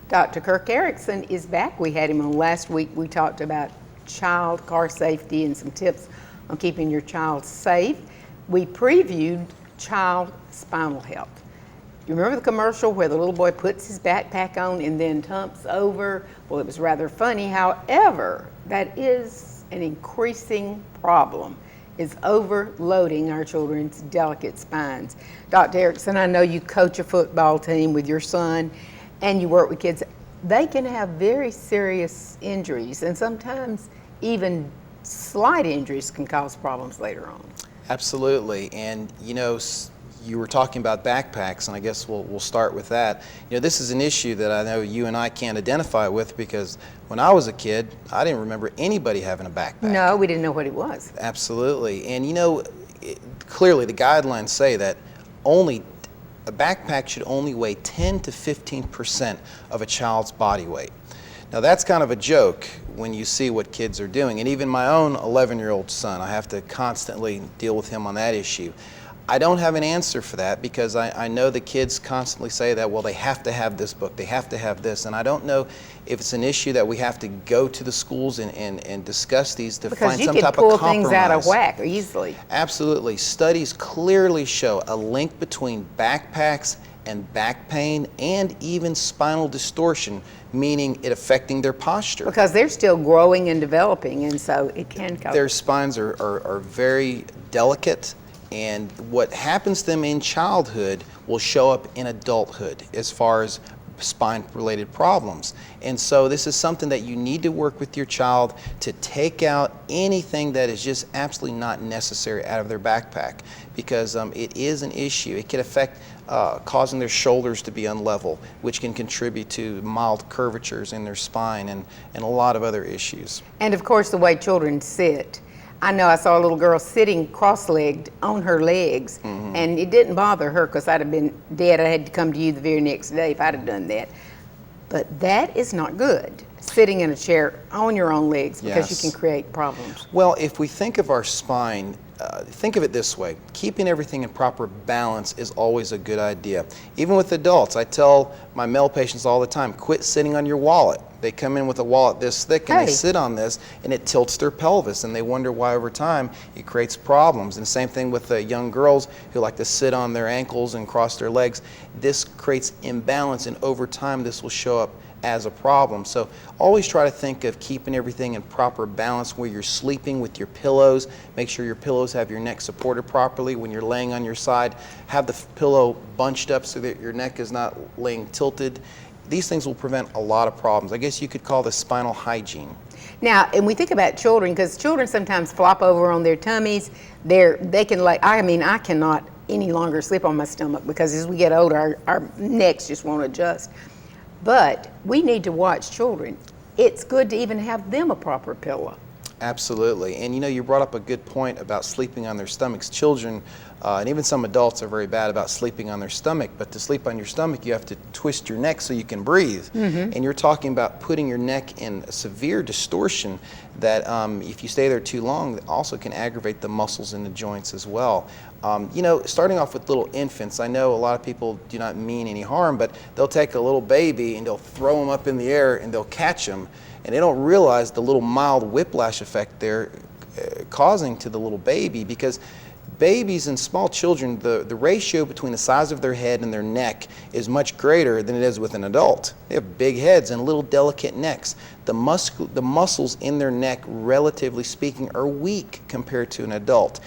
Dr. Kirk Eriksen is back. We had him on last week. We talked about child car safety and some tips on keeping your child safe. We previewed child spinal health. You remember the commercial where the little boy puts his backpack on and then tumps over? Well, it was rather funny. However, that is an increasing problem, is overloading our children's delicate spines. Dr. Eriksen, I know you coach a football team with your son and you work with kids. They can have very serious injuries, and sometimes even slight injuries can cause problems later on. Absolutely. And you know, you were talking about backpacks, and I guess we'll start with that. You know, this is an issue that I know you and I can't identify with, because when I was a kid, I didn't remember anybody having a backpack. No, we didn't know what it was. Absolutely. And you know, clearly the guidelines say that a backpack should only weigh 10 to 15% of a child's body weight. Now that's kind of a joke when you see what kids are doing, and even my own 11-year-old son, I have to constantly deal with him on that issue. I don't have an answer for that, because I know the kids constantly say that, well, they have to have this book, they have to have this, and I don't know if it's an issue that we have to go to the schools and discuss these to find some type of compromise. Because you can pull things out of whack easily. Absolutely. Studies clearly show a link between backpacks and back pain and even spinal distortion, meaning it affecting their posture. Because they're still growing and developing, and so it can cause. Their spines are very delicate, and what happens to them in childhood will show up in adulthood as far as spine-related problems. And so this is something that you need to work with your child to take out anything that is just absolutely not necessary out of their backpack, because it is an issue. It can affect causing their shoulders to be unlevel, which can contribute to mild curvatures in their spine and a lot of other issues. And of course, the way children sit. I know I saw a little girl sitting cross-legged on her legs, and it didn't bother her because I'd have been dead. I had to come to you the very next day if I'd have done that. But that is not good, sitting in a chair on your own legs, because you can create problems. Well, if we think of our spine, think of it this way. Keeping everything in proper balance is always a good idea. Even with adults, I tell my male patients all the time, quit sitting on your wallet. They come in with a wallet this thick and they sit on this, and it tilts their pelvis, and they wonder why over time it creates problems. And the same thing with young girls who like to sit on their ankles and cross their legs. This creates imbalance, and over time this will show up as a problem. So always try to think of keeping everything in proper balance where you're sleeping with your pillows. Make sure your pillows have your neck supported properly. When you're laying on your side, have the pillow bunched up so that your neck is not laying tilted. These things will prevent a lot of problems. I guess you could call this spinal hygiene. Now, and we think about children, because children sometimes flop over on their tummies. They can lay, I cannot any longer sleep on my stomach, because as we get older, our necks just won't adjust. But we need to watch children. It's good to even have them a proper pillow. Absolutely. And you know, you brought up a good point about sleeping on their stomachs. Children and even some adults are very bad about sleeping on their stomach, but to sleep on your stomach you have to twist your neck so you can breathe. And you're talking about putting your neck in a severe distortion that if you stay there too long, also can aggravate the muscles in the joints as well. You know, starting off with little infants, I know a lot of people do not mean any harm, but they'll take a little baby and they'll throw them up in the air and they'll catch them, and they don't realize the little mild whiplash effect they're causing to the little baby, because babies and small children, the ratio between the size of their head and their neck is much greater than it is with an adult. They have big heads and little delicate necks. The muscles in their neck, relatively speaking, are weak compared to an adult.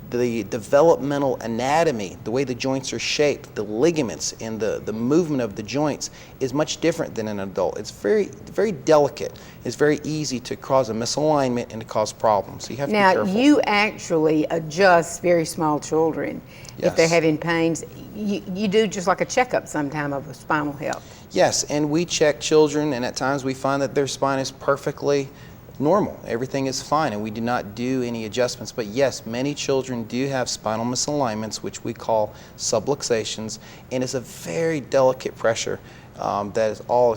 The developmental anatomy, the way the joints are shaped, the ligaments and the movement of the joints is much different than an adult. It's very, very delicate. It's very easy to cause a misalignment and to cause problems. So you have to be careful. Now, you actually adjust very small children if they're having pains. You do just like a checkup sometime of a spinal health. Yes, and we check children, and at times we find that their spine is perfectly normal. Everything is fine, and we do not do any adjustments. But yes, many children do have spinal misalignments, which we call subluxations, and it's a very delicate pressure that is all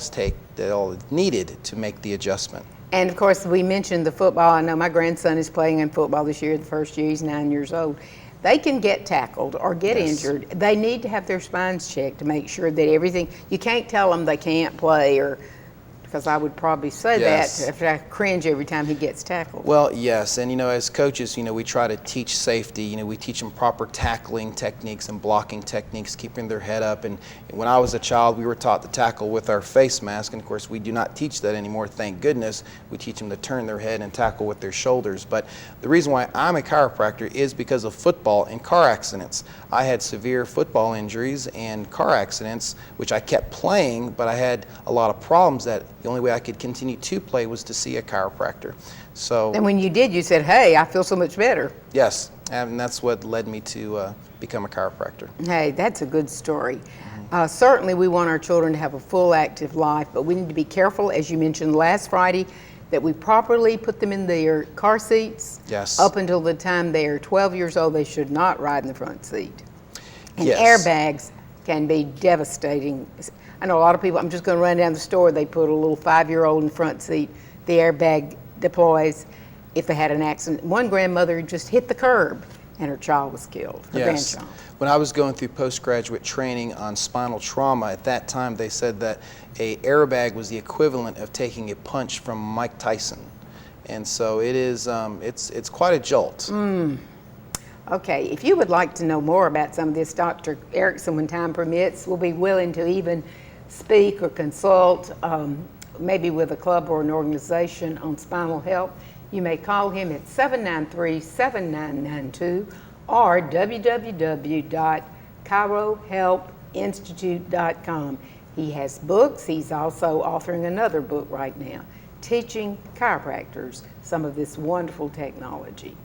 needed to make the adjustment. And of course, we mentioned the football. I know my grandson is playing in football this year, the first year. He's 9 years old. they can get tackled or get Yes. injured. They need to have their spines checked to make sure that everything, you can't tell them they can't play, or because I would probably say Yes. that if I cringe every time he gets tackled. Well, yes, and as coaches, we try to teach safety. We teach them proper tackling techniques and blocking techniques, keeping their head up. And when I was a child, we were taught to tackle with our face mask, and of course, we do not teach that anymore. Thank goodness. We teach them to turn their head and tackle with their shoulders. But the reason why I'm a chiropractor is because of football and car accidents. I had severe football injuries and car accidents, which I kept playing, but I had a lot of problems that the only way I could continue to play was to see a chiropractor. So, And when you did, you said, hey, I feel so much better. yes, and that's what led me to become a chiropractor. Hey, that's a good story. Certainly, we want our children to have a full active life, but we need to be careful, as you mentioned last Friday, that we properly put them in their car seats. Yes. Up until the time they are 12 years old, they should not ride in the front seat. And Yes. airbags can be devastating. I know a lot of people, I'm just going to run down the store, they put a little 5-year-old in the front seat, the airbag deploys if they had an accident. One grandmother just hit the curb and her child was killed, her Yes. grandchild. When I was going through postgraduate training on spinal trauma, at that time they said that a airbag was the equivalent of taking a punch from Mike Tyson. And so it is, it's quite a jolt. Okay, if you would like to know more about some of this, Dr. Eriksen, when time permits, will be willing to even speak or consult, maybe with a club or an organization on spinal health. You may call him at 793-7992 or www.chirohelpinstitute.com. He has books. He's also authoring another book right now, teaching chiropractors some of this wonderful technology.